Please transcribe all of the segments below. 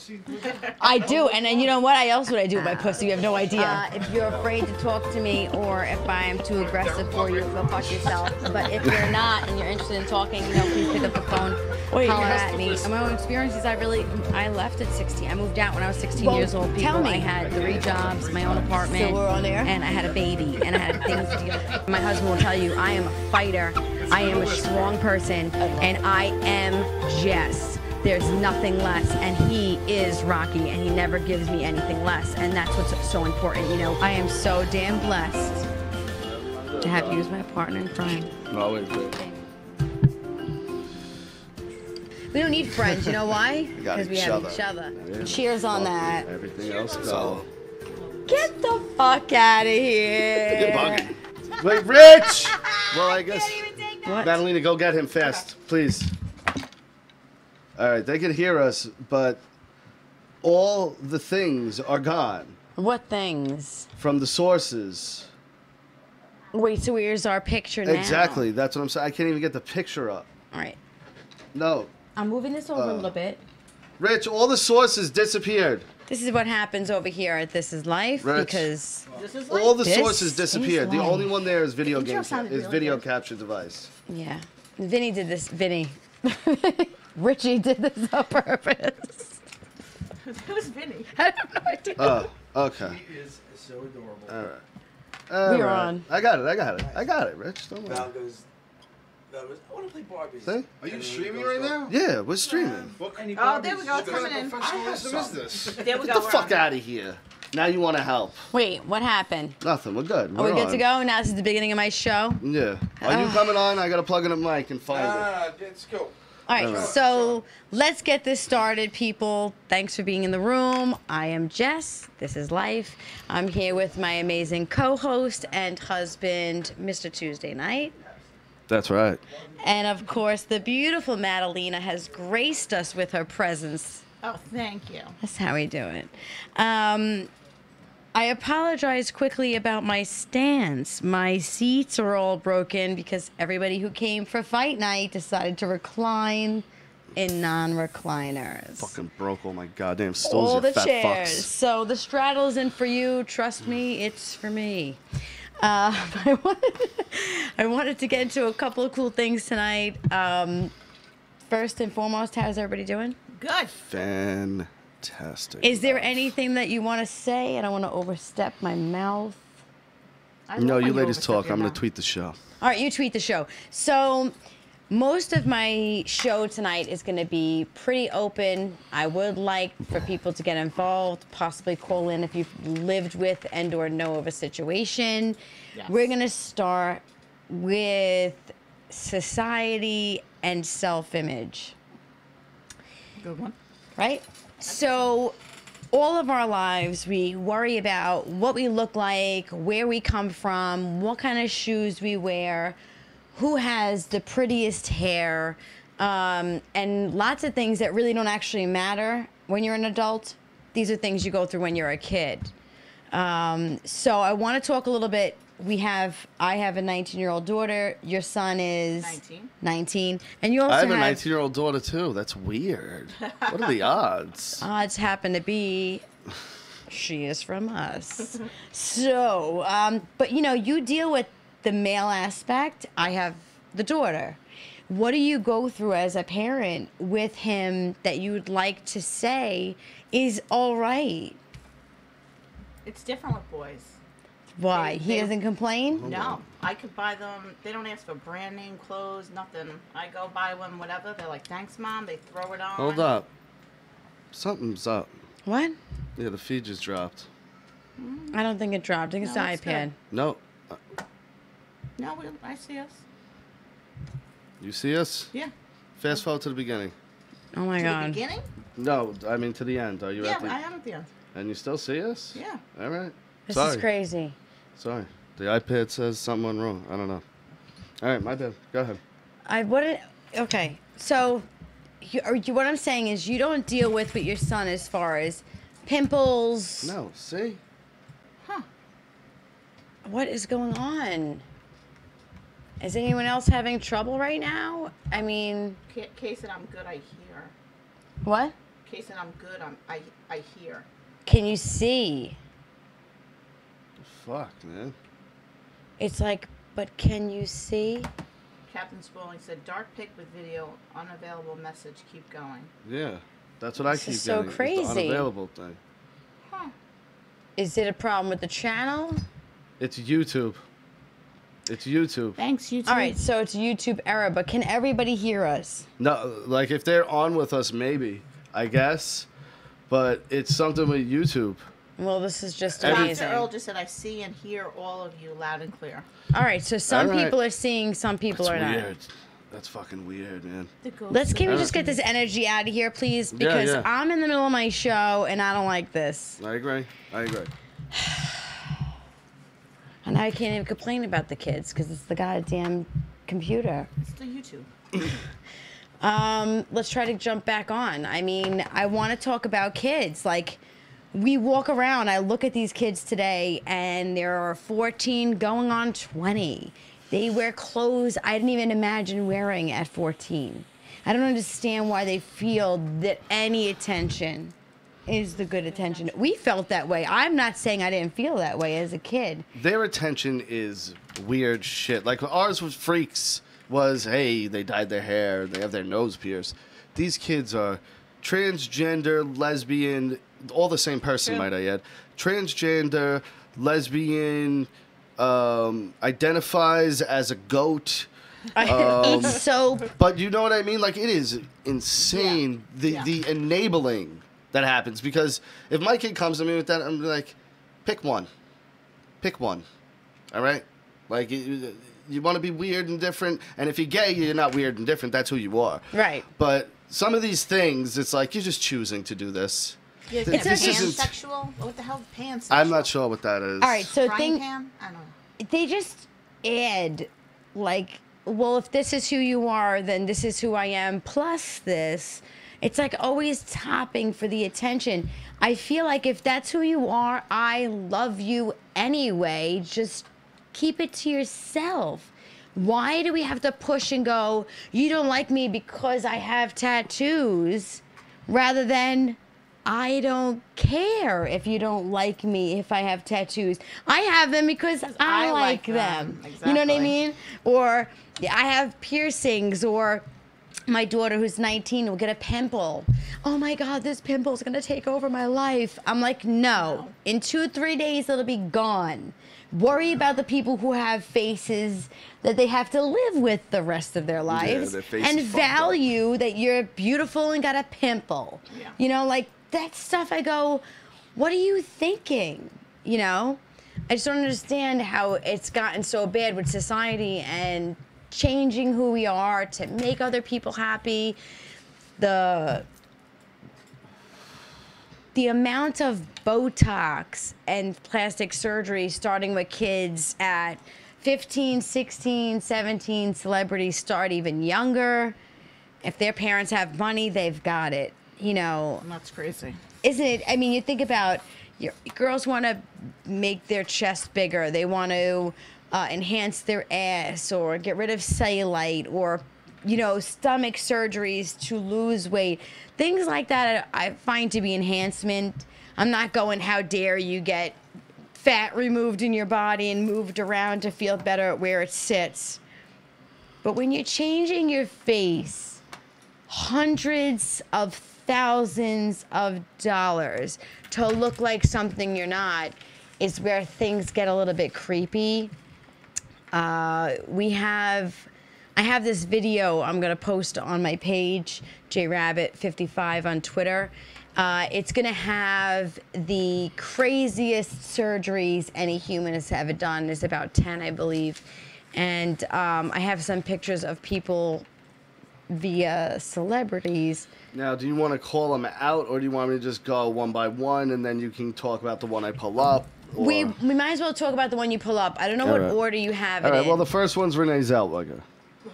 pussy? I do, and then you know what? What would I do with my pussy? You have no idea. If you're afraid to talk to me, or if I am too aggressive for you, go fuck yourself. But if you're not and you're interested in talking, please pick up the phone, holler at me. And my own experiences, I left at 16. I moved out when I was 16 years old. Tell me. I had 3 jobs, my own apartment. So we're on there? And I had a baby, and I had things to do. My husband will tell you, I am a fighter. I am a strong person, and I am Jess. There's nothing less, and he is Rocky, and he never gives me anything less, and that's what's so important, I am so damn blessed to have you as my partner in crime. Always. We don't need friends, you know why? Because we have each other. Cheers on that. Everything else go. Get the fuck out of here. Get bugging. Wait, Rich! Well, I guess. What? Madalena, go get him fast, please. All right, they can hear us, but all the things are gone What things? from the sources. Wait, so here's our picture now. Exactly, that's what I'm saying. I can't even get the picture up. All right. No. I'm moving this over a little bit. Rich, all the sources disappeared. This is what happens over here at This Is Life, Rich. because All the This sources disappeared. is The life. only one there is video game sounded is really video good. capture device. yeah, Vinny did this. Vinny, Richie did this on purpose. Who's Vinny? I have no idea. Oh, okay. He is so adorable. All right. We're right. on. I got it, Rich. Don't worry. Val goes, I want to play Barbie. See? Are you streaming right now? Yeah, we're streaming. What kind Oh, there we go. It's of coming in. professional system is this? There we Get go. the we're fuck on. out of here. Now you want to help. Wait, what happened? Nothing. We're good. Are we We're good on. to go? Now this is the beginning of my show. Yeah. Are you coming on? I got to plug in a mic and find it. Let's go. All right, All right. so let's get this started, people. Thanks for being in the room. I am Jess. This is Life. I'm here with my amazing co-host and husband, Mr. Tuesday Night. That's right. And of course, the beautiful Madalena has graced us with her presence. Oh, thank you. That's how we do it. I apologize quickly about my stance. My seats are all broken because everybody who came for fight night decided to recline in non-recliners. Fucking broke all my goddamn stools, All you the fat chairs. fucks. So the straddle isn't for you. Trust me, it's for me. I wanted to get into a couple of cool things tonight. First and foremost, how's everybody doing? Good. Fantastic. Is there anything that you want to say? I don't want to overstep my mouth. I No, love you when ladies overstep talk. your I'm going mouth. to tweet the show. All right, you tweet the show. So most of my show tonight is going to be pretty open. I would like for people to get involved, possibly call in if you've lived with and or know of a situation. Yes. We're going to start with society and self-image. Good one. Right? So all of our lives, we worry about what we look like, where we come from, what kind of shoes we wear, who has the prettiest hair, and lots of things that really don't actually matter when you're an adult. These are things you go through when you're a kid. So I want to talk a little bit. I have a 19-year-old daughter. Your son is 19. And you also I have a 19-year-old daughter, too. That's weird. What are the odds? Odds happen to be she is from us. So, but you deal with the male aspect. I have the daughter. What do you go through as a parent with him that you would like to say is all right? It's different with boys. Why? He They- doesn't complain? No, I could buy them. They don't ask for brand name clothes, nothing. I go buy them, whatever. They're like, thanks, Mom. They throw it on. Hold up. Something's up. What? Yeah, the feed just dropped. I don't think it dropped. I think it's No, the it's iPad. good. No. No, I see us. You see us? Yeah. Fast forward to the beginning. Oh my To the God. beginning? No, I mean to the end. Are you Yeah, at the... I am at the end. And you still see us? Yeah. All right. This Sorry. is crazy. Sorry. The iPad says something went wrong. I don't know. All right, my bad. Go ahead. Okay, so what I'm saying is you don't deal with your son as far as pimples. No, see? Huh. What is going on? Is anyone else having trouble right now? I mean, Case that I'm good, I hear. what? Kay said I'm good. I hear. Can you see? Fuck, man. It's like, but can you see? Captain Spaulding said dark pic with video, unavailable message. Keep going. Yeah, that's what I This keep is so getting. crazy. It's the unavailable thing. Huh. Is it a problem with the channel? It's YouTube. It's YouTube. Thanks, you too. All right, so it's YouTube error, but can everybody hear us? No, like if they're on with us, maybe, I guess. But it's something with YouTube. Well, this is just Every- amazing. Dr. Earl just said I see and hear all of you loud and clear. All right, so some All right. people are seeing, some people That's are not. weird. That's fucking weird, man. Can we just get this energy out of here, please? Because yeah. I'm in the middle of my show and I don't like this. I agree. I agree. And I can't even complain about the kids because it's the goddamn computer. It's the YouTube. Let's try to jump back on. I mean, I want to talk about kids. Like, we walk around, I look at these kids today, and there are 14 going on 20. They wear clothes I didn't even imagine wearing at 14. I don't understand why they feel that any attention is the good attention. We felt that way. I'm not saying I didn't feel that way as a kid. Their attention is weird shit. Like ours was freaks. Was, hey, they dyed their hair, they have their nose pierced. These kids are transgender, lesbian, all the same person, might I add. Transgender, lesbian, identifies as a goat. It's so... But you know what I mean? Like, it is insane, the enabling that happens. Because if my kid comes to me with that, I'm like, pick one. Pick one. All right? Like, you want to be weird and different, and if you're gay, you're not weird and different. That's who you are. Right. But some of these things, it's like you're just choosing to do this. Yeah, It's this okay. is pansexual. What the hell, pansexual? I'm not sure what that is. All right, so Frying pan? I don't know. they just add, like, well, if this is who you are, then this is who I am, plus this. It's like always topping for the attention. I feel like if that's who you are, I love you anyway. Just keep it to yourself. Why do we have to push and go, you don't like me because I have tattoos, rather than, I don't care if you don't like me if I have tattoos. I have them because I like them. Exactly. You know what I mean? Or I have piercings, or my daughter who's 19 will get a pimple. Oh my God, this pimple is gonna take over my life. I'm like, no. In 2-3 days, it'll be gone. Worry about the people who have faces that they have to live with the rest of their lives, their face and is fucked up. value that you're beautiful and got a pimple. Yeah. You know, like that stuff. I go, what are you thinking? You know, I just don't understand how it's gotten so bad with society and changing who we are to make other people happy. The amount of Botox and plastic surgery starting with kids at 15, 16, 17, celebrities start even younger. If their parents have money, they've got it. You know, That's crazy. isn't it? I mean, you think about girls want to make their chest bigger. They want to enhance their ass or get rid of cellulite, or, you know, stomach surgeries to lose weight. Things like that I find to be enhancement. I'm not going, how dare you get fat removed in your body and moved around to feel better at where it sits. But when you're changing your face, hundreds of thousands of dollars to look like something you're not, is where things get a little bit creepy. I have this video I'm gonna post on my page, Jrabbit55 on Twitter. It's gonna have the craziest surgeries any human has ever done. There's about 10, I believe. And I have some pictures of people via celebrities. Now, do you want to call them out, or do you want me to just go one by one, and then you can talk about the one I pull up? Or... We might as well talk about the one you pull up. I don't know what order you have it All right, in. well, the first one's Renee Zellweger.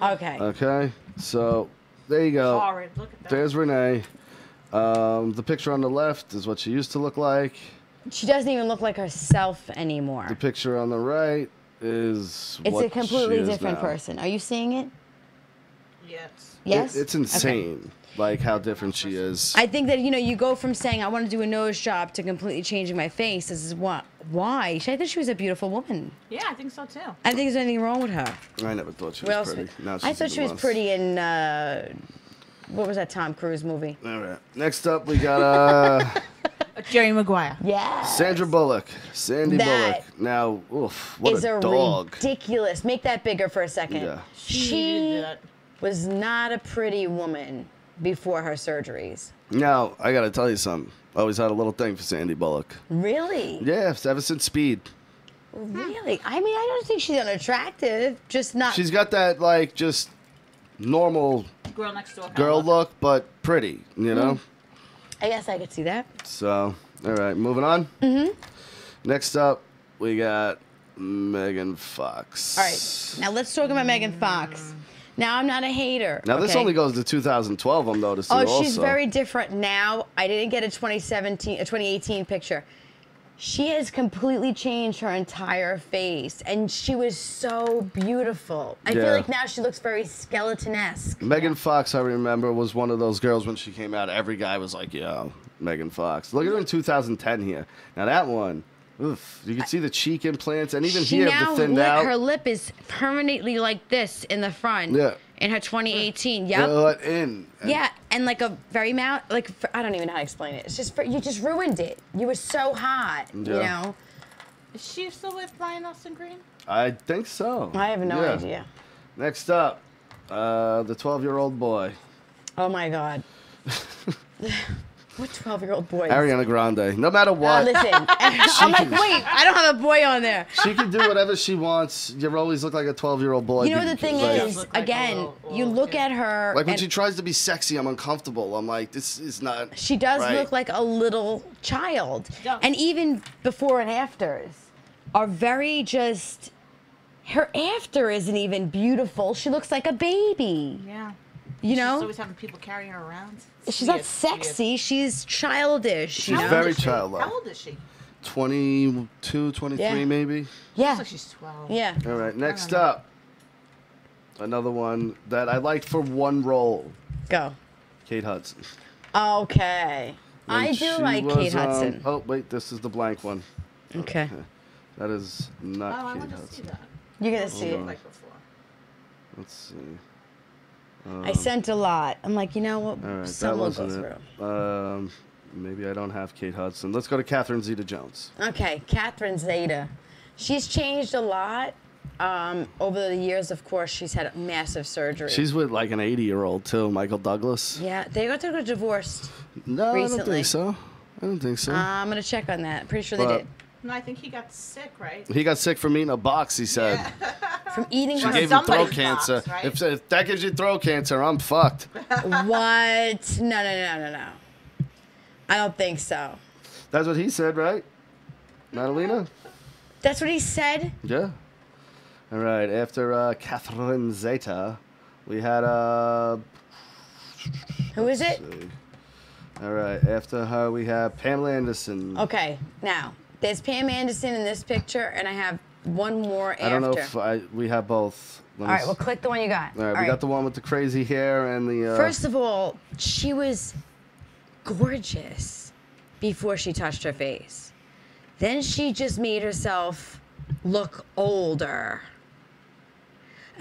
Okay. Okay, so there you go. Horrid. Look at that. There's Renee. The picture on the left is what she used to look like. She doesn't even look like herself anymore. The picture on the right is It's what a completely she is different now. person. Are you seeing it? Yes. Yes? It's insane, like how different she is. I think that, you go from saying I want to do a nose job to completely changing my face. This is what? Why? I think she was a beautiful woman. Yeah, I think so too. I think there's anything wrong with her. I never thought she What was else? pretty. Now I she's thought she was even worse. pretty in, what was that Tom Cruise movie? All right. Next up, we got Jerry Maguire. Yeah. Sandra Bullock. Sandy That Bullock. Now, oof, what Is a a dog. ridiculous. Make that bigger for a second. Yeah. She did was not a pretty woman before her surgeries. Now, I got to tell you something. I always had a little thing for Sandy Bullock. Really? Yeah, ever since Speed. Really? I mean, I don't think she's unattractive. Just not. She's got that, like, just normal Girl next door. girl look, but pretty, you know? I guess I could see that. So, all right, moving on. Mm-hmm. Next up, we got Megan Fox. All right. Now let's talk about Megan Fox. Now I'm not a hater. Now, this okay? only goes to 2012, I'm noticing Oh, also. she's very different now. I didn't get a 2018 picture. She has completely changed her entire face, and she was so beautiful. I feel Yeah. like now she looks very skeleton-esque. Megan Fox, I remember, was one of those girls when she came out. Every guy was like, yo, Megan Fox. Look at her in 2010 here. Now, that one, oof, you can see the cheek implants, and even She here, now the thinned out. her lip is permanently like this in the front. Yeah. In her 2018, yep. Cut in. And Yeah, and like a very mouth, like I don't even know how to explain it. It's just you just ruined it. You were so hot, you Yeah. know. Is she still with Brian Austin Green? I think so. I have no Yeah. idea. Next up, the 12-year-old boy, Oh my God. What 12-year-old boy? Ariana Grande. No matter what, Listen, I'm like, wait, I don't have a boy on there. she can do whatever she wants. You always look like a 12-year-old boy. You know the thing Like- is, Look like a again, little you look kid. at her, Like when and she tries to be sexy, I'm uncomfortable. I'm like, this is not. she does right. look like a little child. does. And even before and afters are very just. Her after isn't even beautiful. She looks like a baby. Yeah. You She's know? always having people carrying her around. She's not Weird, sexy. She's childish. She's you know? very Weird. childlike. How old is she? 22, 23, Yeah. maybe. Yeah. Looks like she's 12. Yeah. All right, next know. up, another one that I liked for one role, Go. Kate Hudson. Okay. I And do she like was, Kate Hudson. Oh, wait, this is the blank one. Okay. That is Oh, not I Kate want to see Hudson. that. You're going to see it. Like before. Let's see. I sent a lot. I'm like, you know what? All right, that Some will go wasn't through. it. Maybe I don't have Kate Hudson. Let's go to Catherine Zeta-Jones. Okay, Catherine Zeta. She's changed a lot. Over the years, of course, she's had massive surgery. She's with like an 80-year-old too, Michael Douglas. Yeah, they got to go divorced. No, I don't Recently. think so. I don't think so. I'm going to check on that. Pretty sure they But- did. No, I think he got sick, right? He got sick from eating a box, he said. From eating She her. gave him somebody's throat cancer. box, right? If that gives you throat cancer, I'm fucked. What? No. I don't think so. That's what he said, right? Madalena? That's what he said? Yeah. All right. After Catherine Zeta, we had Who is it? all right. After her, we have Pamela Anderson. Okay, now, there's Pam Anderson in this picture, and I have one more after. I don't know if we have both. All right, well, click the one you got. All right, we got the one with the crazy hair and the. First of all, she was gorgeous before she touched her face. Then she just made herself look older.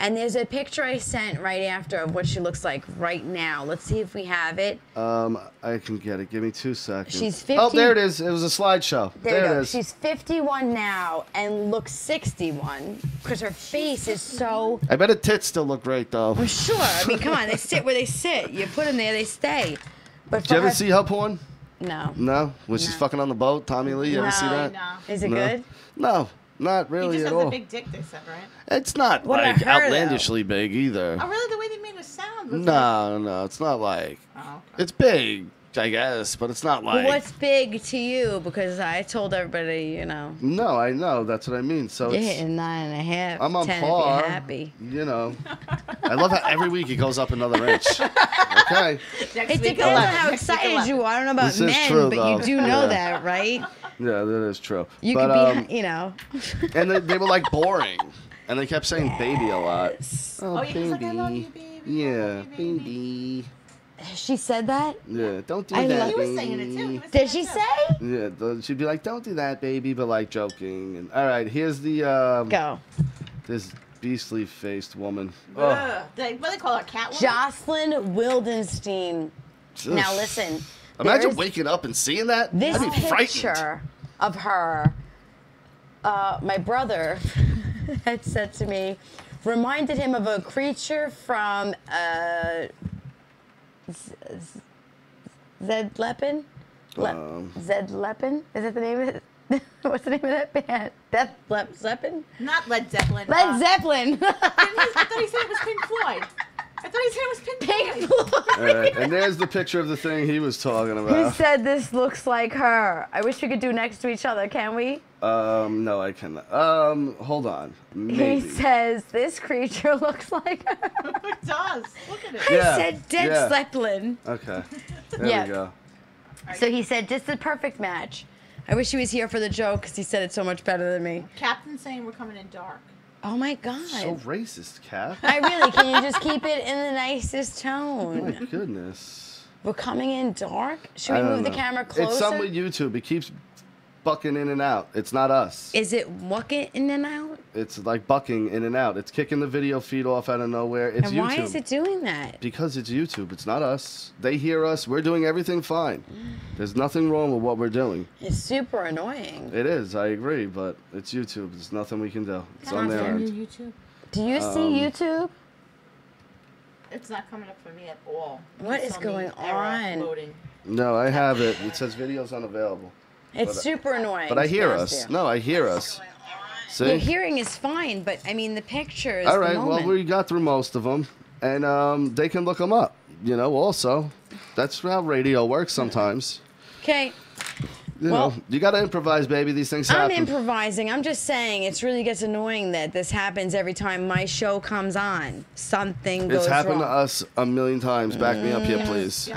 And there's a picture I sent right after of what she looks like right now. Let's see if we have it. I can get it. Give me 2 seconds. She's 50 Oh, there it is. It was a slideshow. There we it go. is. She's 51 now and looks 61 because her face is so. I bet her tits still look great though. I'm sure. I mean, come on. They sit where they sit. You put them there, they stay. But Did you for ever her- see her porn? No. No? When she's fucking on the boat, Tommy Lee, you ever see No, that? No. Is it No. good? No, not He really just at has a all. big dick, they said, right? It's not What like about her, outlandishly big either. Oh, really? The way they made it sound was No, it's not like. Like, oh, okay. It's big, I guess, but it's not like. What's big to you? Because I told everybody, you know, No, I know. That's what I mean. So you're it's, hitting 9.5. I'm on 10 par. if you're happy. You know. I love how every week it goes up another inch. Okay. Next It week, depends on 11. how Next week, excited 11. you are. I don't know about This is men, true, but though. you do know Yeah. that, right? Yeah, that is true. You but, could be, you know. and they were like boring. And they kept saying baby a lot. Yes. Oh, Oh, yeah, he's like, I love baby. you, baby. baby. Yeah, baby. baby. She said that? Yeah, don't do I that, love- He baby. was saying it too. He was Did saying she it too. say? Yeah, she'd be like, "Don't do that, baby," but like joking. And all right, here's the Go. this beastly faced woman. Oh, Ugh. What do they call her? Catwoman? Jocelyn Wildenstein. Now listen. Imagine there's waking up and seeing that. This I'd be frightened. picture of her, my brother had said to me, reminded him of a creature from Zed Lepin? Zed Lepin? Is that the name of it? What's the name of that band? Zeppelin? Not Led Zeppelin. Led Zeppelin. I thought he said it was Pink Floyd. I thought he said it was Pink Floyd. All right, and there's the picture of the thing he was talking He about. said this looks like her. I wish we could do next to each other, can we? No, I cannot. Hold on. Maybe. He says this creature looks like her. It does. Look at it. Yeah, I said Dead yeah. Zeppelin. Okay. There Yeah. we go. So he said, just the perfect match. I wish he was here for the joke because he said it so much better than me. Captain's saying we're coming in dark. Oh my God. So racist, Cap. I really, can you just keep it in the nicest My tone? goodness. We're coming in dark? Should we I don't move the know. camera closer? It's something with YouTube. It keeps bucking in and out. It's not us. Is it walking in and out? It's like bucking in and out. It's kicking the video feed off out of nowhere. It's And YouTube. why is it doing that? Because it's YouTube. It's not us. They hear us. We're doing everything fine. There's nothing wrong with what we're doing. It's super annoying. It is. I agree. But it's YouTube. There's nothing we can do. It's on their end. YouTube. Do you see YouTube? It's not coming up for me at all. What It's is on going the error on? Loading. No, I have it. It says videos unavailable. It's super annoying. But I to be hear honest us. with you. No, I hear us. See? Your hearing is fine, but I mean the pictures. All right. The Well, moment. we got through most of them, and they can look them up. You know, also, that's how radio works sometimes. Okay. You Well- know, you got to improvise, baby. These things I'm happen. improvising. I'm just saying it really gets annoying that this happens every time my show comes on. Something goes It's happened to wrong. us a million times. Back me up here, please.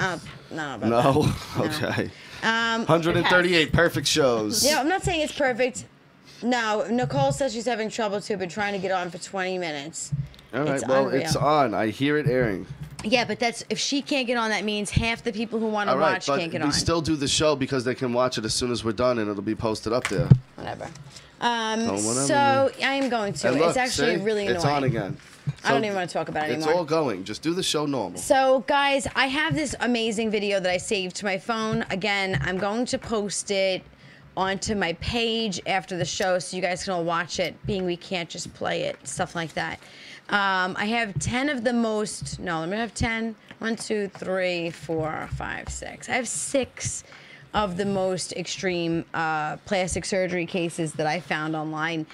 No, about No? Okay. that. 138 perfect shows. Yeah, I'm not saying it's perfect. No, Nicole says she's having trouble too, but trying to get on for 20 minutes. All right, It's well, unreal. it's on. I hear it airing. Yeah, but that's if she can't get on, that means half the people who want to All right, watch but can't get we on. still do the show because they can watch it as soon as we're done, and it'll be posted up there. Whatever. whatever. So I am going to. And look, It's actually see? really annoying. It's on again. I don't even want to talk about it It's anymore. all going. Just do the show normal. So, guys, I have this amazing video that I saved to my phone. Again, I'm going to post it onto my page after the show so you guys can all watch it, being we can't just play it, stuff like that. I have 10 of the most, no, let me have 10. 1, 2, 3, 4, 5, 6. I have 6 of the most extreme plastic surgery cases that I found online.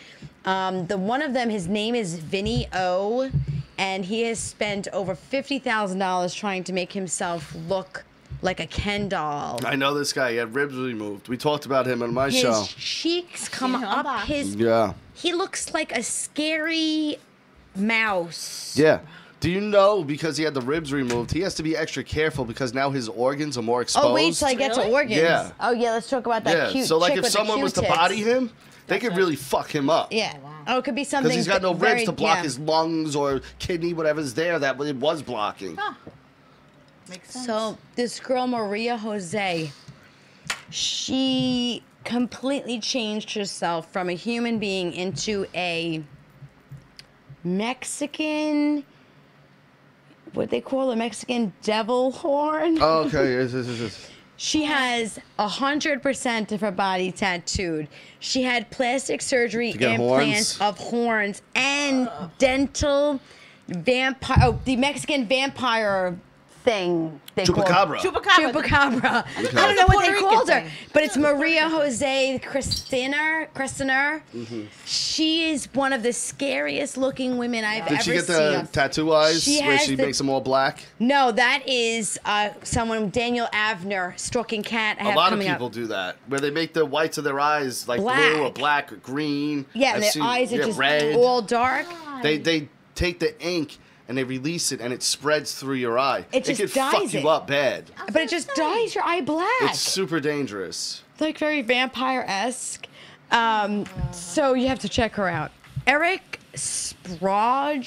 The one of them, his name is Vinny O, and he has spent over $50,000 trying to make himself look like a Ken doll. I know this guy. He had ribs removed. We talked about him on my His show. cheeks come Seen him up unboxed. his. Yeah. He looks like a scary mouse. Yeah. Do you know, because he had the ribs removed, he has to be extra careful because now his organs are more exposed? Oh, wait till I get to Really? organs. Yeah. Oh, yeah, let's talk about that Yeah, cute so like chick if with the someone was to Q-tips. body him, they could really fuck him up. Yeah. Oh, it could be Because something. he's got no very- ribs to block yeah. his lungs or kidney, whatever's there that it was blocking. Huh. Makes sense. So this girl, Maria Jose, she completely changed herself from a human being into a Mexican, what they call a Mexican devil horn. Oh, okay. Yes. She has 100% of her body tattooed. She had plastic surgery, To get implants horns? of horns, and dental vampire. Oh, the Mexican vampire thing. They call it. Chupacabra. Chupacabra. Chupacabra. I don't know The what Puerto they Rican called her, thing. but it's Maria Jose Christiner. Mm-hmm. She is one of the scariest looking women I've Did ever she get seen. the tattoo eyes She where has she the- makes them all black? No, that is someone, Daniel Avner, stalking cat. I A have lot of coming people up. do that, where they make the whites of their eyes like blue or Black. black or green. Yeah, I've and their seen- eyes are yeah, just red. all dark. They take the ink and they release it and it spreads through your eye. It just could fuck dyes you it. up bad. But it just dyes your eye black. It's super dangerous. like very vampire-esque. So you have to check her out. Eric Sprong.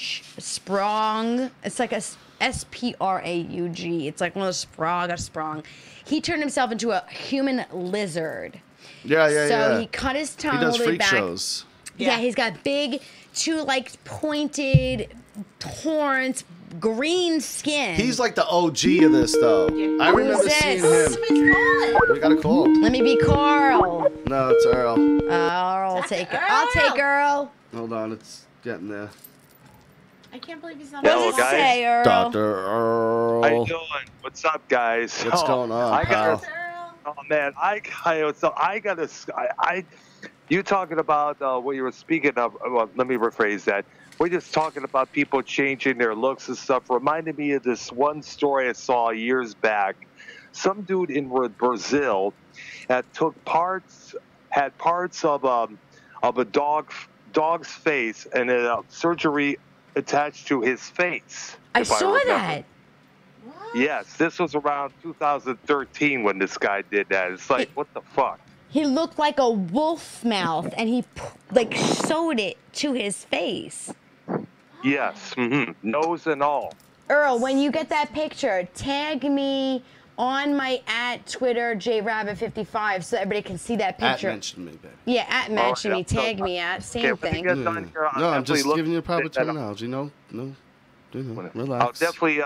It's like a Spraug. It's like one of those Sprong. He turned himself into a human lizard. Yeah. So he cut his tongue He all does the way freak back. shows. Yeah, he's got big, two like pointed horns, green skin. He's like the OG of this, though. I remember Who's seeing this? him. We got a call. Let me be Carl. No, it's Earl. I'll take it. I'll take Earl. Hold on, it's getting there. I can't believe he's not. What Hello, does it guys. say, Earl? Dr. Earl. How you doing? What's up, guys? What's going on, I pal? got. Oh man, you talking about what you were speaking of? Well, let me rephrase that. We're just talking about people changing their looks and stuff. Reminded me of this one story I saw years back. Some dude in Brazil had parts of a dog's face and a surgery attached to his face. I if saw remember. that. Yes, this was around 2013 when this guy did that. It's like, what the fuck? He looked like a wolf mouth, and he like sewed it to his face. Yes, nose and all. Earl, when you get that picture, tag me on my @Twitter Jrabbit55 so everybody can see that picture. Mention me, baby. Yeah, @mention me. yeah. Tag me at same Okay, when thing. you get done here, I'll No, I'm definitely just look giving you the proper at that. terminology. No, relax. I'll definitely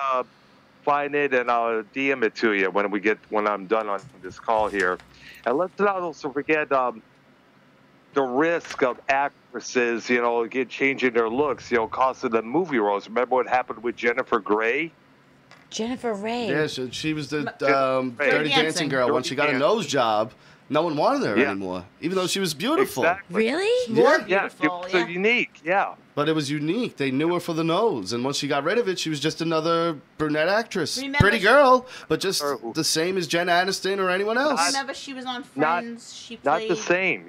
find it and I'll DM it to you when I'm done on this call here. And let's not also forget the risk of actresses, changing their looks, costing them movie roles. Remember what happened with Jennifer Grey? Jennifer Ray. Yeah, she was the Dirty Dirty Dancing girl. When she got a nose job, no one wanted her Yeah. anymore, even though she was beautiful. Exactly. Really? Yeah, Beautiful, so yeah. unique, yeah. but it was unique. They knew her for the nose, and once she got rid of it, she was just another brunette actress. Remember Pretty she- girl, but just the same as Jen Aniston or anyone else. Remember, she was on Not- Friends. She Not played the same,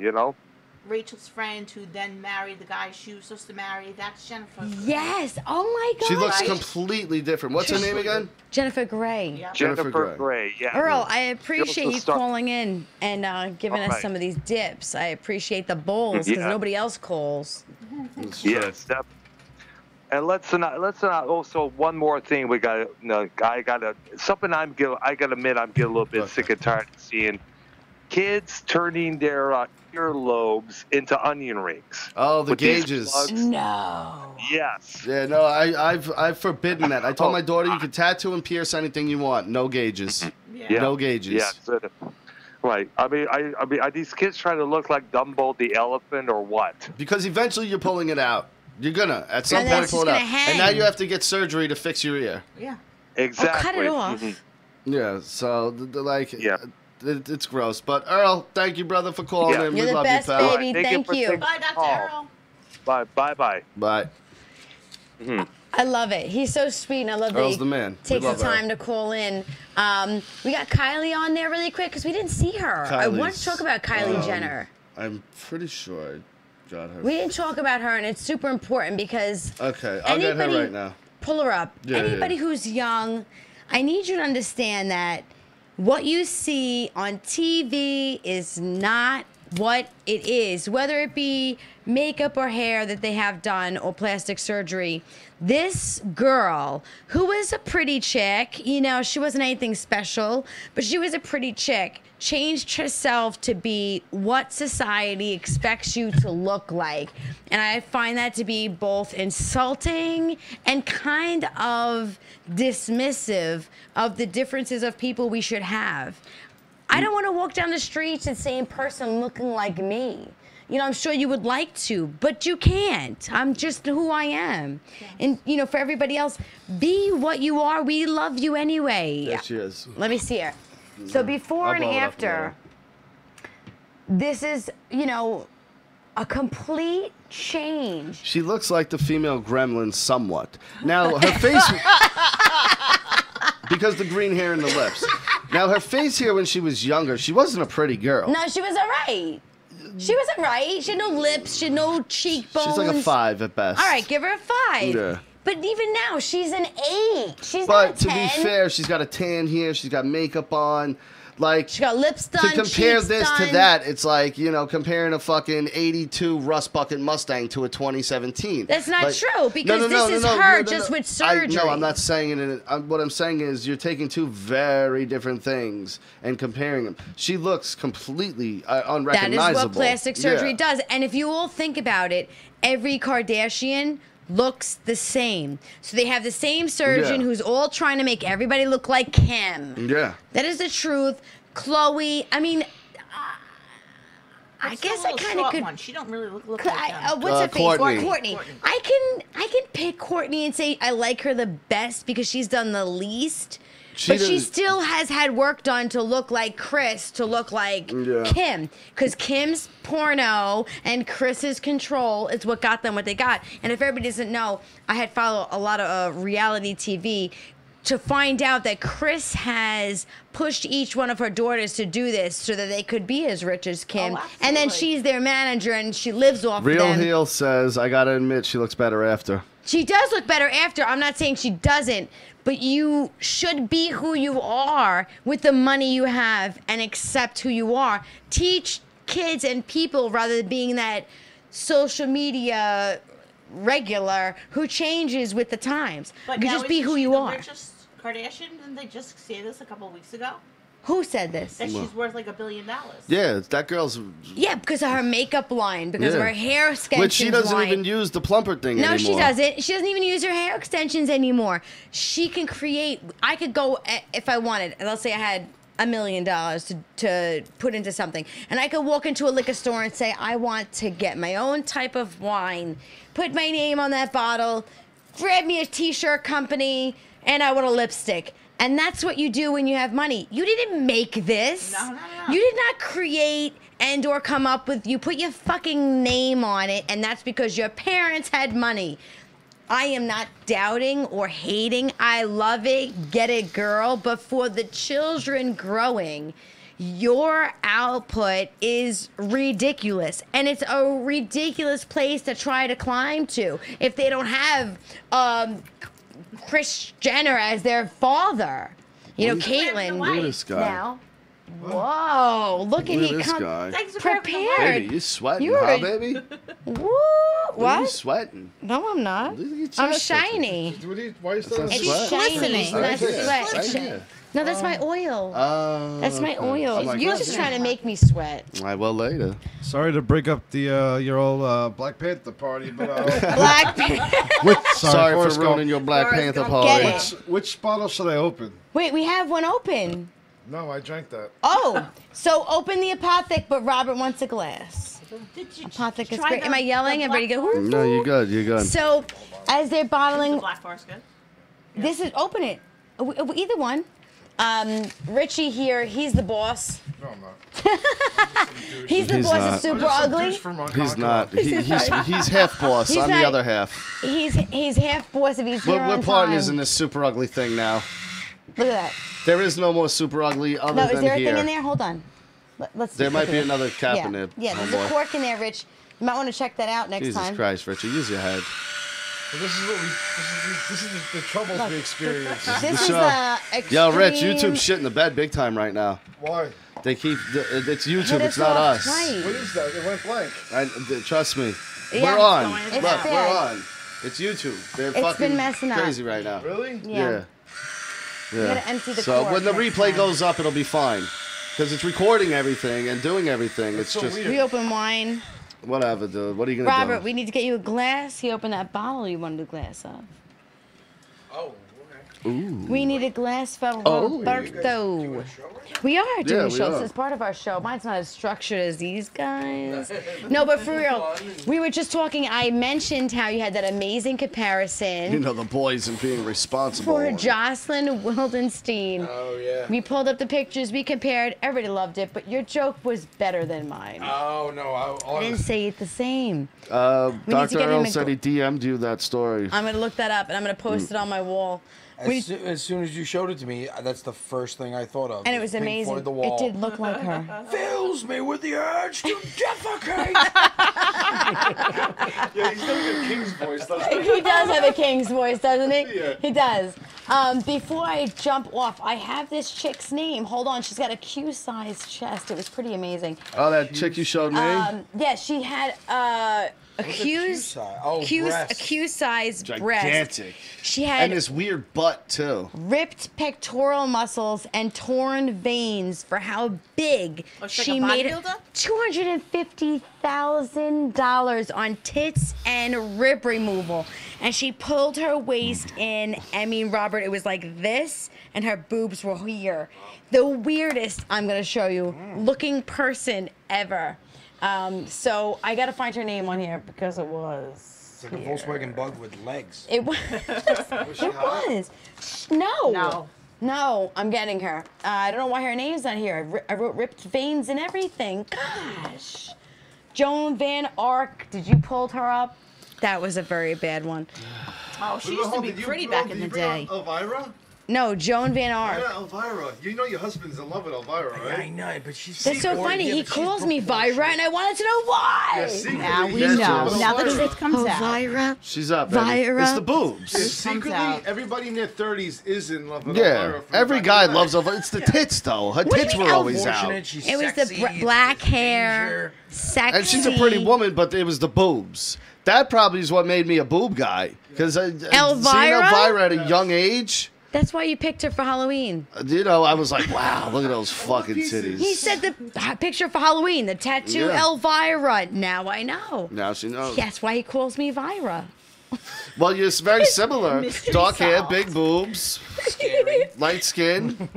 Rachel's friend, who then married the guy she was supposed to marry. That's Jennifer. Yes. Oh my God. She looks Right. completely different. What's her name again? Jennifer Grey. Yeah. Jennifer Jennifer Grey. Grey, yeah. Earl, I appreciate also you star- calling in and giving us Alright. some of these dips. I appreciate the bowls because Yeah. nobody else calls. Yes, and let's not also one more thing we got. I gotta admit I'm getting a little bit sick and tired of seeing kids turning their earlobes into onion rings. Oh, the with these gauges. plugs. No. Yes. Yeah, no, I've forbidden that. I told my daughter you can tattoo and pierce anything you want, no gauges. Yeah. No gauges. Yes. Right. I mean, are these kids trying to look like Dumbo the elephant or what? Because eventually you're pulling it out. You're gonna at some And point that's pull it just out, gonna hang. and now you have to get surgery to fix your ear. Yeah. Exactly. cut it off. Mhm. Yeah, so like, Yeah. it's gross. But Earl, thank you, brother, for calling Yeah. in. You're we the love best, you, pal. baby. Thank you Thank for you. taking- Bye, Dr. Oh. Earl. Bye. Bye. I love it. He's so sweet, and I love Earl's that the he man. We takes the love Earl. time to call in. We got Kylie on there really quick because we didn't see her. I want to Kylie's, talk about Kylie Jenner. I'm pretty sure I got her. We didn't talk about her, and it's super important because Okay, I'll get her anybody- right now. pull her up. Yeah, Anybody yeah. who's young, I need you to understand that what you see on TV is not what it is, whether it be makeup or hair that they have done or plastic surgery. This girl, who was a pretty chick, she wasn't anything special, but she was a pretty chick, changed herself to be what society expects you to look like. And I find that to be both insulting and kind of dismissive of the differences of people we should have. I don't want to walk down the streets and see a person looking like me. I'm sure you would like to, but you can't. I'm just who I am. And, for everybody else, be what you are. We love you anyway. There she is. Let me see her. So before I'll and blow it up after, this is, a complete change. She looks like the female gremlin somewhat. Now, her face... because the green hair and the lips. Now, her face here when she was younger, she wasn't a pretty girl. No, she was all right. She was all right. She had no lips. She had no cheekbones. She's like a 5 at best. All right, give her a 5. Yeah. But even now, she's an 8. She's But not a to 10. be fair, she's got a tan here. She's got makeup on. Like, She got lips done, to compare cheeks this done. to that, it's like, you know, comparing a fucking 82 Rust Bucket Mustang to a 2017. That's not Like, true, because this is her just with surgery. No, I'm not saying it. What I'm saying is you're taking two very different things and comparing them. She looks completely unrecognizable. That is what plastic surgery does. And if you all think about it, every Kardashian looks the same. So they have the same surgeon who's all trying to make everybody look like Kim. Yeah. That is the truth. Khloe, I mean, I guess I kind of could. One. She don't really look like Kim. What's her face? Courtney. Courtney. I can pick Courtney and say I like her the best because she's done the least. But she still has had work done to look like Chris, to look like Kim. Because Kim's porno and Chris's control is what got them what they got. And if everybody doesn't know, I had followed a lot of reality TV to find out that Chris has pushed each one of her daughters to do this so that they could be as rich as Kim. Oh, and then she's their manager and she lives off Real them. Heel says, I gotta admit, she looks better after. She does look better after. I'm not saying she doesn't, but you should be who you are with the money you have and accept who you are. Teach kids and people rather than being that social media regular who changes with the times. But you now just be isn't who she you the are. richest Kardashian? Didn't they just say this a couple weeks ago? Who said this? That she's worth like $1 billion. Yeah, that girl's... Yeah, because of her makeup line, because of her hair extensions. Which she doesn't line. even use the plumper thing No, anymore. she doesn't. She doesn't even use her hair extensions anymore. She can create. I could go if I wanted. Let's say I had $1 million to put into something, and I could walk into a liquor store and say, I want to get my own type of wine, put my name on that bottle, grab me a T-shirt company, and I want a lipstick. And that's what you do when you have money. You didn't make this. No. You did not create and or come up with. You put your fucking name on it, and that's because your parents had money. I am not doubting or hating. I love it. Get it, girl. But for the children growing, your output is ridiculous. And it's a ridiculous place to try to climb to if they don't have Kris Jenner as their father. You know, Caitlyn. Look at this guy. Now. Whoa, look at this come guy. Thanks for grabbing the prepared. Baby, you sweating, You're huh, a- baby? Woo, Look at you what? sweating. No, I'm not. Look at your I'm chest shiny. Why are you still It's It's sweat. shiny. Right That's here. sweat. Right here. No, that's my oil. That's my okay. oil. I'm like, You're what's just that? trying to make me sweat. I will later. Sorry to break up the your old Black Panther party, but Black Panther. Sorry for Forrest Gump. ruining your Black Forrest Panther Gump. party. Get it. Which bottle should I open? Wait, we have one open. No, I drank that. Oh, so open the apothic, but Robert wants a glass. Did you Apothic is try great. Am I yelling? the Everybody Black go, Forest? No, you're good. You're good. So, as they're Is bottling, the Black Forest good? this is, open it. Either one. Richie here, he's the boss. No, I'm not. He's the He's boss not. of Super Ugly. He's not. He's half boss. He's I'm the not- other half. He's half boss if he's here We're on partners time. in this Super Ugly thing now. Look at that. There is no more Super Ugly other No, than is there a here. thing in there? Hold on. Let's. There might be look at it. another cap Yeah, in there. yeah. There's a homeboy. cork in there, Rich. You might want to check that out next Jesus time. Christ, Richard, use your head. Well, this is what we. This is the troubles we experience. This is show. extreme. Yo, Rich, YouTube's shit in the bed big time right now. Why? They keep. It's Hit YouTube. us It's not off us. right. What is that? It went blank. Trust me. Yeah, We're on. it's Look, bad. we're on. It's YouTube. They're It's fucking been messing up. crazy right now. Really? Yeah. Yeah. gotta empty the so cork when the next replay time. goes up, it'll be fine. Because it's recording everything and doing everything. It's so just weird. We open wine. whatever, dude. What are you gonna Robert, do? we need to get you a glass. He opened that bottle you wanted a glass of. Oh, We need a glass for Oh. Roberto. We are doing Yeah, a we show. are. This is part of our show. Mine's not as structured as these guys. No, but for real, we were just talking. I mentioned how you had that amazing comparison You know, the boys and being responsible. for Jocelyn Wildenstein. oh yeah. We pulled up the pictures. We compared. Everybody loved it, but your joke was better than mine. Oh no. I didn't say it the same. We need to Dr. get him Earl a said he DM'd you that story. I'm gonna look that up and I'm gonna post it on my wall. As soon as you showed it to me, that's the first thing I thought of. And it was Pink amazing. Floyd, The It Wall. did look like her. Fills me with the urge to defecate. Yeah, he's got a king's voice, doesn't he? He does have a king's voice, doesn't he? Yeah. He does. Before I jump off, I have this chick's name. Hold on, she's got a Q-sized chest. It was pretty amazing. Oh, that chick you showed me? Yeah, she had a Q-sized breast. Gigantic. She had And this weird butt, too. ripped pectoral muscles and torn veins for how big. Oh, she's She like a made bodybuilder? $250,000 on tits and rib removal. And she pulled her waist in. I mean, Robert, it was like this, and her boobs were here. The weirdest, I'm going to show you, looking person ever. So I got to find her name on here because it was. It's like a Volkswagen Bug with legs. It was. It was. No, I'm getting her. I don't know why her name's not here. I wrote ripped veins and everything. Gosh. Joan Van Ark, did you pull her up? That was a very bad one. Oh, she used to be pretty back in the day. Elvira? No, Joan Van Ark. Yeah, Elvira. You know your husband's in love with Elvira, right? I know, but she's. That's so funny. He calls me Vira, and I wanted to know why. Yeah, secretly, Now we yes, know. yes. Now the truth comes out. Vira. She's up, baby. Vira. It's the boobs. Secretly, out. everybody in their 30s is in love with Yeah, Elvira. from every back guy in the loves day. Elvira. It's the tits, though. Her do you tits mean were always Fortunate, out. she's It was the sexy, black it's hair, sexy. And she's a pretty woman, but it was the boobs. That probably is what made me a boob guy. Because seeing Elvira at a young age, That's why you picked her for Halloween. you know, I was like, wow, look at those fucking titties. He said the picture for Halloween, the tattoo Yeah. Elvira. Now I know. Now she knows. That's why he calls me Vira. Well, you're very similar. Mystery Dark hair, solved. big boobs, light skin.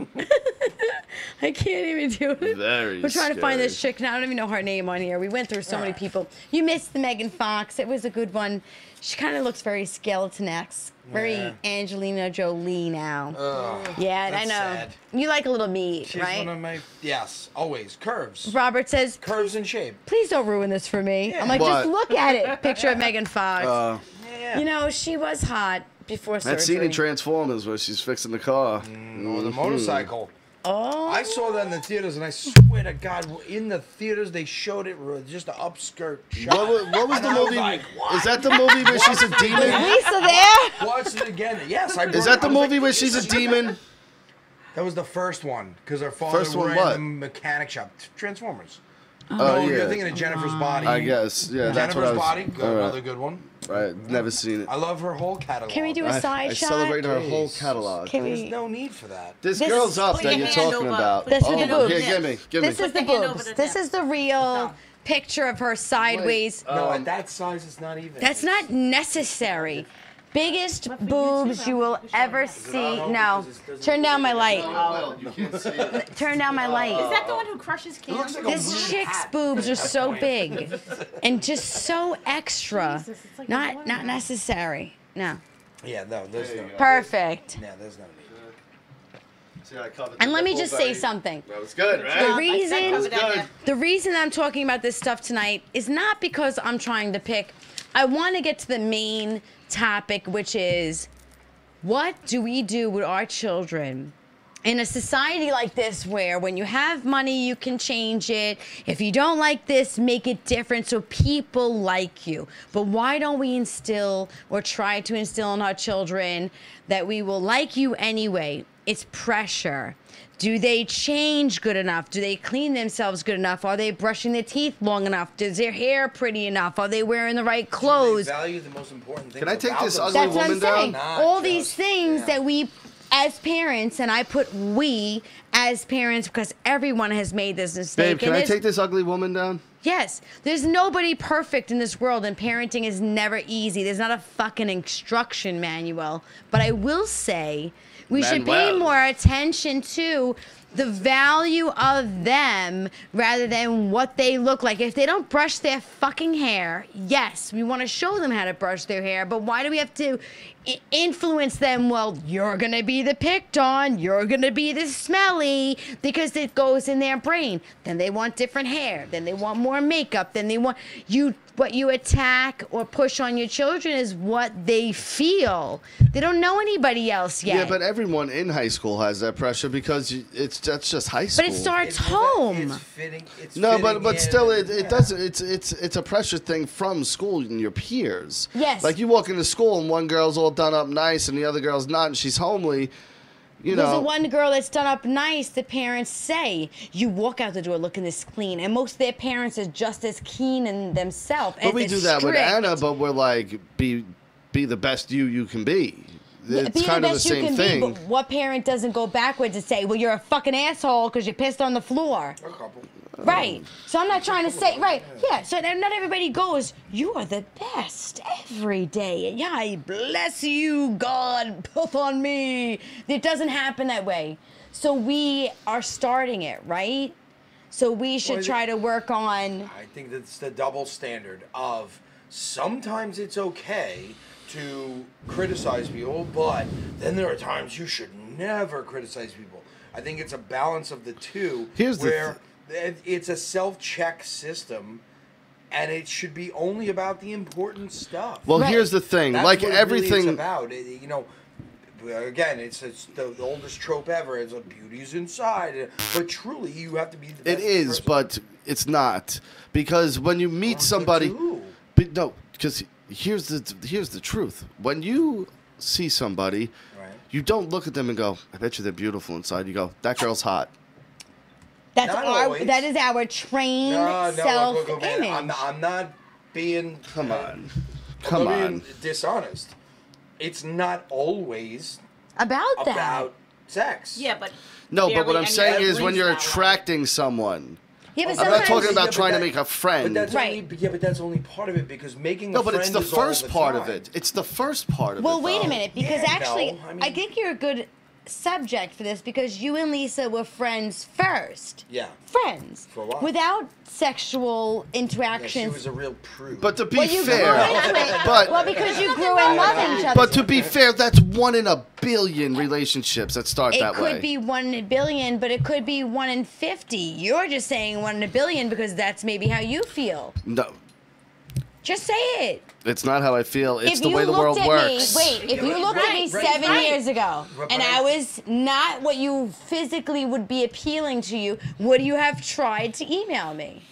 I can't even do it. Very We're trying to find scary. this chick, and I don't even know her name on here. We went through so many people. You missed the Megan Fox. It was a good one. She kind of looks very skeleton-esque. Very Yeah. Angelina Jolie now. Yeah, I that's know. sad. You like a little meat, She's right? one of my. Yes, always curves. Robert says, Curves and shape. please don't ruin this for me. I'm like, What? just look at it. Picture of Megan Fox. Yeah. You know, she was hot before surgery. That scene in Transformers where she's fixing the car. Or the motorcycle. Oh. I saw that in the theaters, and I swear to God, in the theaters they showed it just an upskirt shot. What was And the I was movie? like, what? Is that the movie where she's a demon? Lisa there? Watch it again. Yes, I. Is that the movie where she's a demon? That was the first one, because her father First one ran what? the mechanic shop. Transformers. Oh, No, yeah. you're thinking of Jennifer's Body. I guess. Yeah, that's what I Jennifer's was. Body, good, all right. another good one. Right, never seen it. I love her whole catalog. Can we do a I side shot? celebrate her whole Jesus. catalog. Can There's we? no need for that. This This- girl's up Put that your you're hand talking over- about. put your This is hand the over boobs. Here, give me. This is Put the the hand over boobs. the This neck. is the real No. picture of her sideways. No, at that size, it's not even. That's not necessary. Biggest boobs you will ever see. No, turn down my light. You can't see it. Turn down my light. Is that the one who crushes cans? This chick's boobs are so big and just so extra. Jesus, it's like a Not watermelon. necessary. No. Yeah, no, there's no. Perfect. Yeah, there's no need. See, I covered And the let me nipple just say very- something. That was good, The right? cover reason that there. the reason I'm talking about this stuff tonight is not because I'm trying to pick. I want to get to the main topic, which is what do we do with our children in a society like this where when you have money, you can change it. If you don't like this, make it different so people like you. But why don't we instill or try to instill in our children that we will like you anyway? It's pressure. Do they change good enough? Do they clean themselves good enough? Are they brushing their teeth long enough? Is their hair pretty enough? Are they wearing the right clothes? They value the most important things. Can I take about this themselves. ugly That's what I'm woman down? saying. Not All just- these things yeah. that we, as parents, and I put we as parents because everyone has made this mistake. Babe, can and I there's- take this ugly woman down? Yes, there's nobody perfect in this world, and parenting is never easy. There's not a fucking instruction manual. But I will say we should pay Manuel. more attention to the value of them rather than what they look like. If they don't brush their fucking hair, yes, we want to show them how to brush their hair, but why do we have to influence them? Well, you're going to be the picked on, you're going to be the smelly, because it goes in their brain. Then they want different hair, then they want more more makeup, then they want you. What you attack or push on your children is what they feel. They don't know anybody else yet. Yeah, but everyone in high school has that pressure because that's just high school. But it starts home. It's fitting. It's No, fitting but in, still, it doesn't. It's a pressure thing from school and your peers. Yes. Like you walk into school and one girl's all done up nice and the other girl's not, and she's homely. You There's know. the one girl that's done up nice. The parents say you walk out the door looking this clean, and most of their parents are just as keen in themselves. But we do that with Anna. But we're like, be the best you can be. It's be kind the of the best you same can thing. be, but what parent doesn't go backwards and say, well, you're a fucking asshole because you pissed on the floor? A couple. Right. So I'm not trying to say, right. Yeah. So not everybody goes, you are the best every day. Yeah, I bless you, God, puff on me. It doesn't happen that way. So we are starting it, right? So we should try to work on. I think that's the double standard of sometimes it's okay to criticize people, but then there are times you should never criticize people. I think it's a balance of the two. Where it's a self-check system, and it should be only about the important stuff. Well, here's the thing. That's like what everything. Really it's about. You know, again, it's the oldest trope ever. It's a beauty's inside. But truly, you have to be the best It is, person. but it's not, because when you meet somebody, no, because here's the truth. When you see somebody, you don't look at them and go, "I bet you they're beautiful inside." You go, "That girl's hot." That is our trained self-image. I'm not being. Come on. I'm not being dishonest. It's not always about sex. Yeah, but no. But what I'm saying is, when you're attracting someone. Yeah, but I'm not talking about trying to make a friend. But that's but that's only part of it, because making no, a but friend it's the is all first the part time. of it. It's the first part of it. Well, wait a though. minute, because Yeah, actually, no, I think you're a good subject for this, because you and Lisa were friends first. Yeah. Friends. For a while. Without sexual Yeah, interactions. she was a real prude. But to be Well, you grew fair, into it. but Well, because you grew and loved each other. but to be fair, that's 1 in a billion relationships that start It that way. could be 1 in a billion, but it could be 1 in 50. You're just saying 1 in a billion because that's maybe how you feel. No, Just say it. it's not how I feel. It's If the you way the looked world at works. Me, wait, if you looked at me 7 years ago and I was not what you physically would be appealing to you, would you have tried to email me?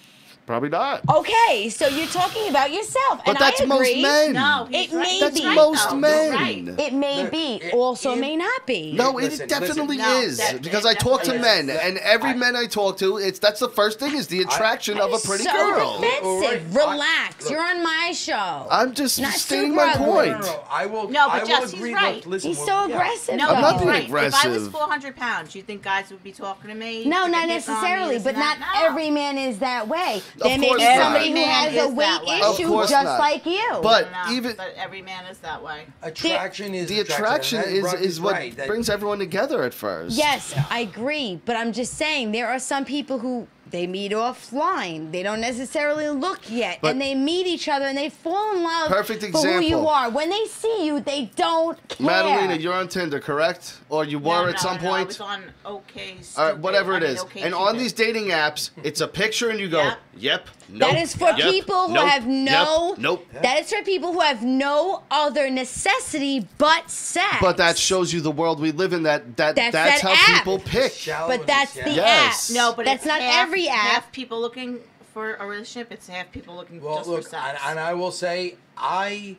Probably not. Okay, so you're talking about yourself, But and that's I agree. most men. No, It may That's be. most though. men. Right. It may be. Also, may not be. No, Listen, it definitely listen. No, is, that- because it I talk to definitely men, is. and every man I talk to, that's the first thing is the attraction of a pretty so girl. defensive. All right. Relax. Look. You're on my show. I'm just Not stating super my ugly. point. No, I will. No, but I will Jess, he's agree. right. Look, listen, He's we're- so yeah. aggressive. No, I'm not he's being right. If I was aggressive. 400 pounds, you think guys would be talking to me? No, Would not they pick on me, necessarily, this but and not that? No. every man is that way. There may course be not. somebody who Every has man a is weight that way. Of issue course just not. like you. But No, even but every man is that way. Attraction is the attraction and Ruck is what right, that- brings everyone together at first. Yes, I agree, but I'm just saying there are some people who they meet offline. They don't necessarily look yet, But- and they meet each other and they fall in love Perfect for who you example. are. When they see you, they don't care. Madalena, you're on Tinder, correct? Or you were at some I point? was on OK. All right, whatever it is. Okay, And on Cupid. these dating apps, it's a picture and you go, Yep. nope, That is for yep, people who nope, have no. Yep, nope. That is for people who have no other necessity but sex. But that shows you the world we live in. That's that how app. people pick. But that's the Yes. app. No, but that's it's not half, every app. Half people looking for a relationship. It's half people looking Well, just look, for sex. and I will say, I'm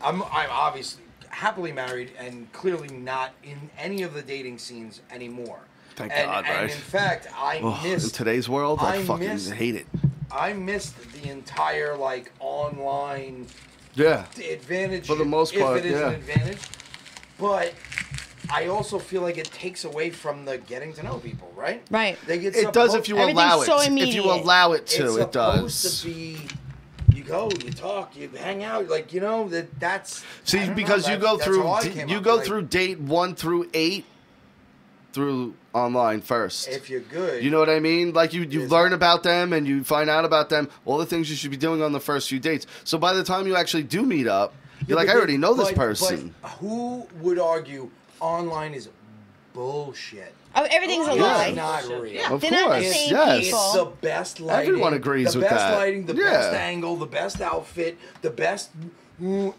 obviously happily married and clearly not in any of the dating scenes anymore. Thank and, God, and right? in fact, I Oh, in missed. today's world, I fucking missed- hate it. I missed the entire online Yeah. advantage For the most part, if it is yeah. an advantage. But I also feel like it takes away from the getting to know people, right? Right. They get It does if you allow it. so If you immediate. allow it It's to, it does. supposed to be. You go, you talk, you hang out, like that's. I See, don't know, because you that- go that's through how I came you up, go like, through date 1 through 8 through online first. If you're good, You know what I mean? Like you Yes. learn about them and you find out about them, all the things you should be doing on the first few dates. So by the time you actually do meet up, you're like, I already know this person. But who would argue online is bullshit. Oh, everything's a Yeah. lie. It's not real. Of They're not the course, same yes. people. It's the best lighting. Everyone agrees the with best that. lighting, the Yeah. best angle, the best outfit, the best.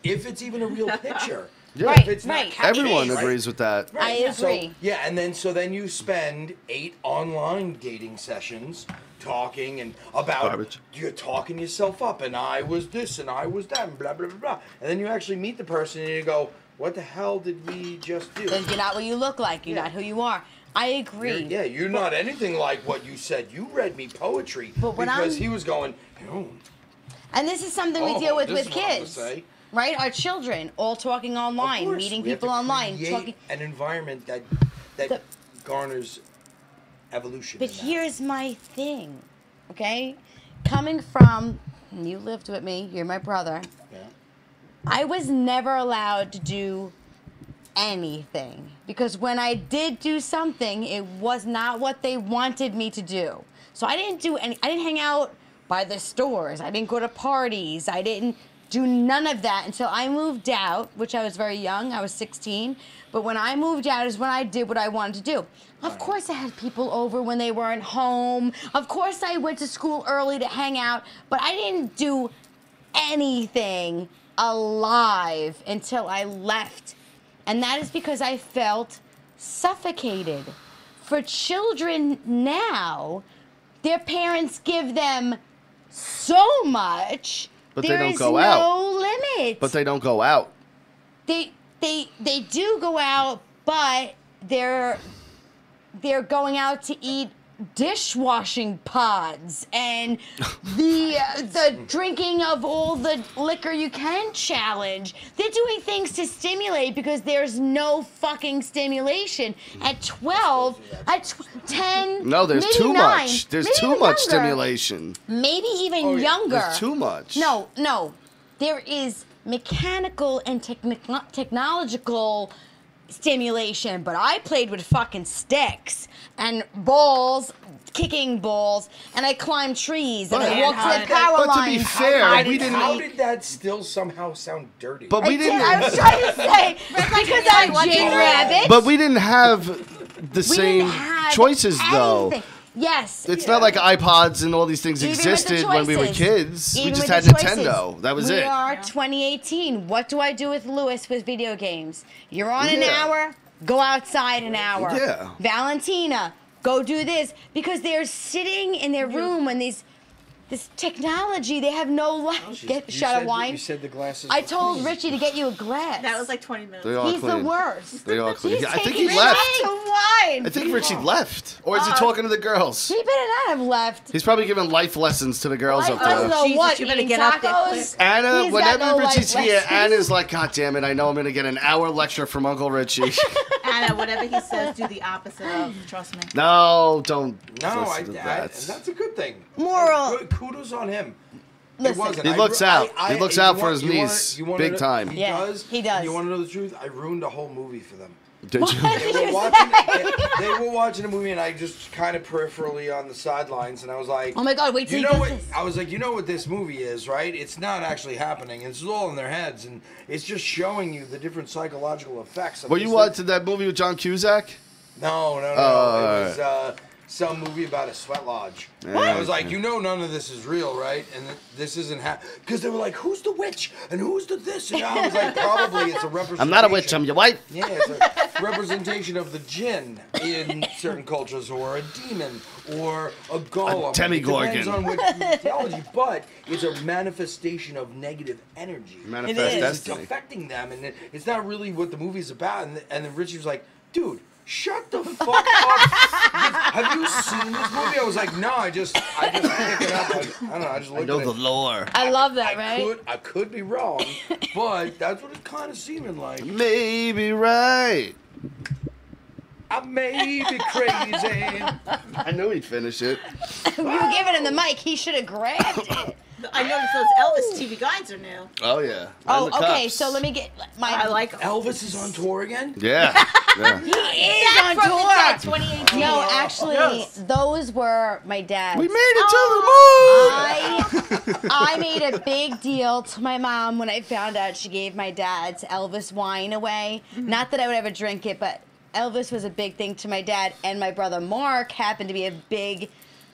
If it's even a real picture. Yeah. Right, If it's not right. captured, Everyone right? agrees with that. I agree. So, yeah, and then you spend 8 online dating sessions talking and about Garbage. you're talking yourself up, and I was this and I was that, and blah blah blah blah. And then you actually meet the person and you go, "What the hell did we just do?" Because you're not what you look like. You're Yeah. not who you are. I agree. You're not anything like what you said. You read me poetry But when because I'm- he was going, "Oh, And this is something we Oh, deal with this is what I'm gonna kids. say. Right? Our children all talking Of online, course, meeting we have people to online, create talking. an environment that The- garners evolution. But in that. here's my thing, okay? Coming from, you lived with me, you're my brother. Yeah. I was never allowed to do anything because when I did do something, it was not what they wanted me to do. So I didn't do any. I didn't hang out by the stores. I didn't go to parties. I didn't do none of that until I moved out, which I was very young. I was 16. But when I moved out is when I did what I wanted to do. Of course I had people over when they weren't home. Of course I went to school early to hang out, but I didn't do anything alive until I left. And that is because I felt suffocated. For children now, their parents give them so much. But they there don't is go no out. limit. But they don't go out. They do go out, but they're going out to eat dishwashing pods and the drinking of all the liquor you can challenge. They're doing things to stimulate because there's no fucking stimulation at 12, at 10. No, there's maybe too 9, much. There's maybe too even much younger. stimulation. Maybe even younger. There's too much. No. There is mechanical and technological stimulation, but I played with fucking sticks and balls, kicking balls, and I climbed trees and I But- walked to the power But to lines. be fair, How we did, didn't. how did that still somehow sound dirty? But we didn't. I was trying to say because I'm Jrabbit. But we didn't have the We same didn't have choices, though. anything. Yes. It's not like iPods and all these things Even with the existed when we were choices. kids. We Even just with had the choices. Nintendo. That was we it. are 2018. What do I do with Lewis with video games? You're on an Yeah. hour, go outside an hour. Yeah. Valentina, go do this. Because they're sitting in their room when this technology, they have no life. Get a shot of wine. You said the glasses. I were told clean. Richie to get you a glass. That was like 20 minutes. They are He's clean. the worst. They are clean. He's I think taking he left. shots of wine. I think Richie left. Or is he talking to the girls? He better not have left. He's probably giving life lessons to the girls I up don't there. know Jesus, what. you better Eating get up there tacos. Anna, He's got whenever no Richie's life here, lessons. Anna's like, God damn it, I know I'm going to get an hour lecture from Uncle Richie. Anna, whatever he says, do the opposite of. Trust me. No, don't No, listen to that. that's a good thing. Moral. Good, kudos on him. Listen. It wasn't. He looks out. He looks you out for want- his you wanna- niece. you wanna Big know- time. He Yeah, does. he does. And you want to know the truth? I ruined a whole movie for them. Did you? What They did were, you watching, say? they were watching a movie, and I just kind of peripherally on the sidelines, and I was like, Oh my God, wait till you he know does what? this. I was like, you know what this movie is, right? It's not actually happening. It's all in their heads, and it's just showing you the different psychological effects. Of Were these you watching that movie with John Cusack? No. Oh, It was some movie about a sweat lodge. Yeah, I was like, okay. you know, none of this is real, right? And this isn't because they were like, who's the witch and who's the this? And I was like, probably it's a representation. I'm not a witch, I'm your wife. Yeah, it's a representation of the jinn in certain cultures, or a demon, or a golem. A demigorgon. It depends on which theology, but it's a manifestation of negative energy. Manifest is. It's destiny. affecting them, and it's not really what the movie's about. And then Richie was like, dude, shut the fuck up. Have you seen this movie? I was like, no, I just picked it up. I don't know, I just I looked know at the it. lore. I love that, right? I could be wrong, but that's what it kind of seemed like. Maybe right. I may be crazy. I knew he'd finish it. You were giving him the mic. He should have grabbed it. I noticed those Elvis TV guides are new. Oh, yeah. Oh, And the okay. cups. So let me get my. I like them. Elvis is on tour again? Yeah. Yeah. He is on From the tour. dead, 2018. No, actually, those were my dad's. We made it to the moon! I made a big deal to my mom when I found out she gave my dad's Elvis wine away. Not that I would ever drink it, but Elvis was a big thing to my dad, and my brother Mark happened to be a big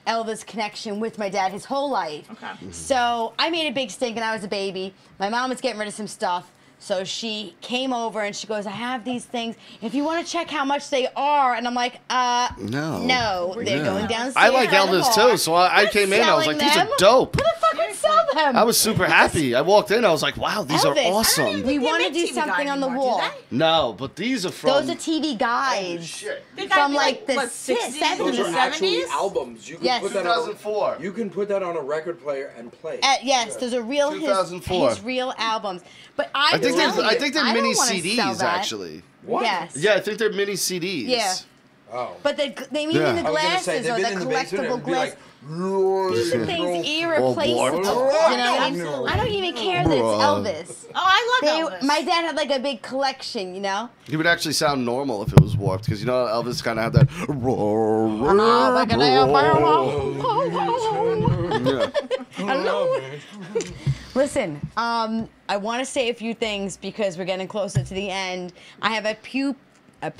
Elvis connection with my dad his whole life. Okay. So I made a big stink, and I was a baby. My mom was getting rid of some stuff. So she came over and she goes, I have these things. If you want to check how much they are. And I'm like, no, they're going downstairs. I like Elvis too, so I came in. I was like, these are dope. Who the fuck would sell them? I was super happy. I walked in. I was like, wow, these Elvis. are awesome. We want to do something on the wall. No, but these are from. Those are TV guides from like the 60s, 70s. Those are actually 70s? albums. You can Yes. put that 2004. You can put that on a record player and play. Yes, those are real 2004. his real albums. But I think they're I mini don't wanna sell CDs that. actually. What? Yes. Yeah, I think they're mini CDs. Yeah. Oh. But they mean in the I was gonna say, glasses they've or the been in the basement, collectible it'd be glass. like, These are things irreplaceable. warped. You know what I mean? Absolutely. I don't even care that it's Elvis. Oh, I love Elvis. My dad had like a big collection, you know? He would actually sound normal if it was warped, because you know Elvis kind of had that. Hello. Listen, I want to say a few things because we're getting closer to the end. I have a pew. I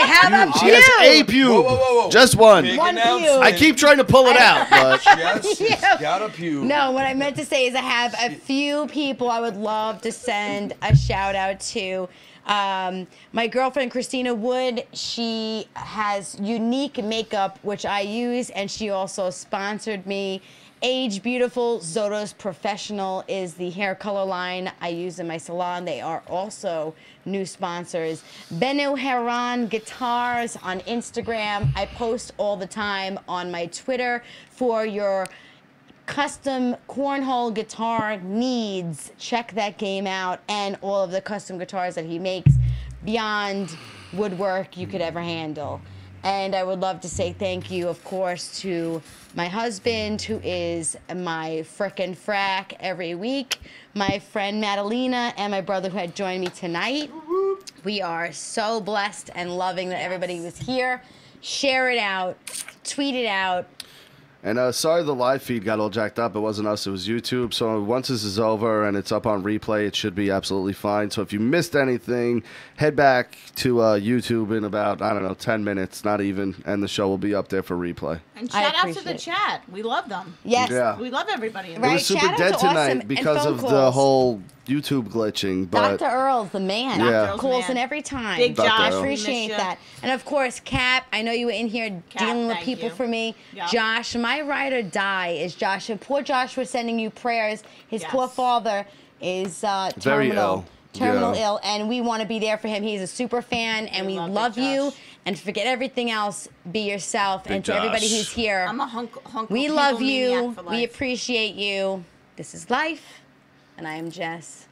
have a She pew. has a pew. Whoa, whoa, whoa, whoa. Just one. Big One announcement. I keep trying to pull it out, but Yes, Yeah. got a pew. No, what I meant to say is I have a few people I would love to send a shout out to. My girlfriend Christina Wood, she has unique makeup which I use, and she also sponsored me. Age Beautiful Zoto's Professional is the hair color line I use in my salon. They are also new sponsors. Benu Heron Guitars on Instagram. I post all the time on my Twitter for your custom cornhole guitar needs. Check that game out, and all of the custom guitars that he makes beyond woodwork you could ever handle. And I would love to say thank you, of course, to my husband, who is my frickin' frack every week, my friend Madalena, and my brother who had joined me tonight. We are so blessed and loving that everybody was here. Share it out, tweet it out. And sorry the live feed got all jacked up. It wasn't us, it was YouTube. So once this is over and it's up on replay, it should be absolutely fine. So if you missed anything, head back to YouTube in about, 10 minutes, not even, and the show will be up there for replay. And I shout out to appreciate the it. chat. We love them. Yes. Yeah. We love everybody. In Right. It was super shout out dead to tonight Awesome and because phone of the calls. whole YouTube glitching. But Dr. Earl's the man. Yeah. Dr. Earl's Calls man. in every time. Big Dr. Josh, Earl. we miss Appreciate you. that. And of course, Cap, I know you were in here Cap, dealing with thank people you. for me. Yeah. Josh, my ride or die is Josh. And poor Josh was sending you prayers. His Yes. poor father is Very ill. terminal Yeah. ill, and we want to be there for him. He's a super fan, and we love love Big you. Josh. And forget everything else. Be yourself. Big and to everybody Josh. who's here, I'm a hunk we love you. maniac for We life. appreciate you. This is life, and I am Jess.